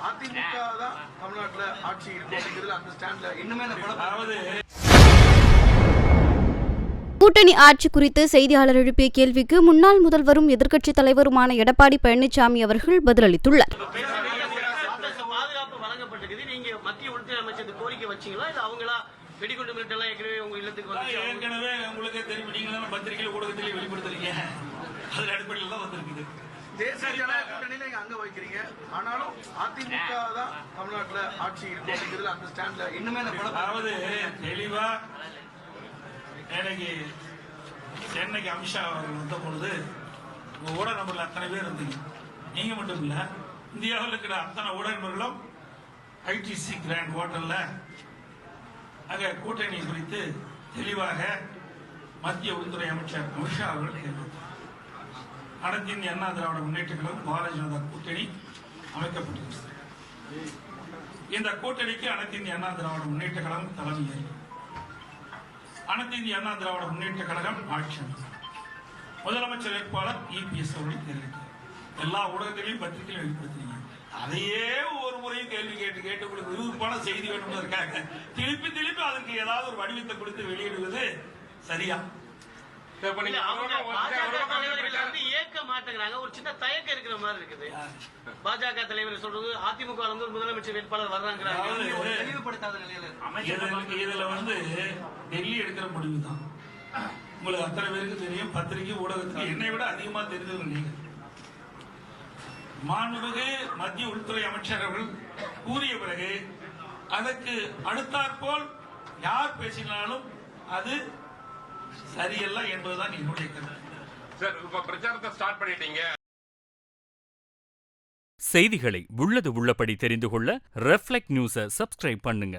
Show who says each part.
Speaker 1: அதிமுக தான் தமிழ்நாட்டுல ஆட்சி இருக்குங்கிறதுல அந்த ஸ்டாண்ட்ல இன்னுமே
Speaker 2: கூட்டணி ஆட்சி குறித்து செய்தியாளர் எழுப்பிய கேள்விக்கு முன்னாள் முதல்வரும் எதிர்க்கட்சித் தலைவருமான எடப்பாடி பழனிசாமி அவர்கள் பதிலளித்துள்ளார்.
Speaker 3: பாதுகாப்பு வழங்கப்பட்டிருக்குது. நீங்க மத்திய உள்துறை அமைச்சர் கோரிக்கை வச்சீங்களா இல்ல அவங்களா வெடிகுண்டு மிரட்டலாம் ஏற்கனவே உங்க இல்லத்துக்கு வந்து
Speaker 4: ஏற்கனவே உங்களுக்கு தெரியும், நீங்களும் பத்திரிகையில் ஊடகத்திலே வெளிப்படுத்துறீங்க. அதில் அடிப்படையில் தான் வந்திருக்குது.
Speaker 1: தேசிய ஜனநாயக கூட்டணியில அங்க வைக்கிறீங்க, ஆனாலும் அதிமுக தான் தமிழ்நாட்டுல ஆட்சி இருக்குங்கிறதுல அந்த ஸ்டாண்ட்ல இன்னுமே
Speaker 4: அதாவது தெளிவா எனக்கு சென்னைக்கு அமித்ஷா அவர்கள் வந்த பொழுது உங்க ஊடக நபர்கள் அத்தனை பேர் இருந்தீங்க. நீங்க மட்டும் இல்ல, இந்தியாவில் இருக்கிற அத்தனை ஊடக நபர்களும் ஐடிசி கிராண்ட் ஹோட்டல்ல அங்க கூட்டணி குறித்து தெளிவாக மத்திய உள்துறை அமைச்சர் அமித்ஷா அவர்கள் கேட்டார். அனைத்து இந்திய அண்ணா திராவிட முன்னேற்ற கழகம் பாரதிய ஜனதா கூட்டணி அமைக்கப்பட்டிருக்கிறது. இந்த கூட்டணிக்கு அனைத்து இந்திய அண்ணா திராவிட முன்னேற்ற கழகம் தலைமை. அனைத்து இந்திய அண்ணா திராவிட முன்னேற்ற கழகம் ஆட்சி. முதலமைச்சர் வேட்பாளர் இபிஎஸ் அவர்கள் தெரிவித்தார். எல்லா ஊடகத்திலையும் பத்திரிகையிலும் வெளிப்படுத்தினீங்க. அதையே ஒரு முறையும் கேள்வி கேட்டு கேட்டு உங்களுக்கு விறுவிறுப்பான செய்தி வேண்டும்னு திருப்பி திருப்பி அதற்கு ஏதாவது ஒரு வடிவத்தை கொடுத்து வெளியிடுவது சரியா?
Speaker 3: ஏற்க மாட்டேங்கிறாங்க. ஒரு சின்ன தயக்கம் இருக்கிற மாதிரி இருக்குது. பாஜக தலைவர் சொல்றது அதிமுக வந்து ஒரு முதலமைச்சர் வேட்பாளர் வர்றாங்க.
Speaker 4: இதுல வந்து டெல்லி எடுக்கிற முடிவு தான். உங்களுக்கு அத்தனை பேருக்கு தெரியும், பத்திரிகை ஊடகத்துக்கு என்னை விட அதிகமா தெரிஞ்சது நீங்க. மாண்புமிகு மத்திய உள்துறை அமைச்சர் அவர்கள் கூறிய பிறகு அதற்கு அடுத்தாற்போல் யார் பேசினாலும் அது சரியல்ல என்பதுதான் என்னுடைய கருத்து.
Speaker 5: பிரச்சாரத்தை ஸ்டார்ட் பண்ணிட்டீங்க.
Speaker 6: செய்திகளை உள்ளது உள்ளபடி தெரிந்து கொள்ள ரெஃப்ளெக்ட் நியூஸை சப்ஸ்கிரைப் பண்ணுங்க.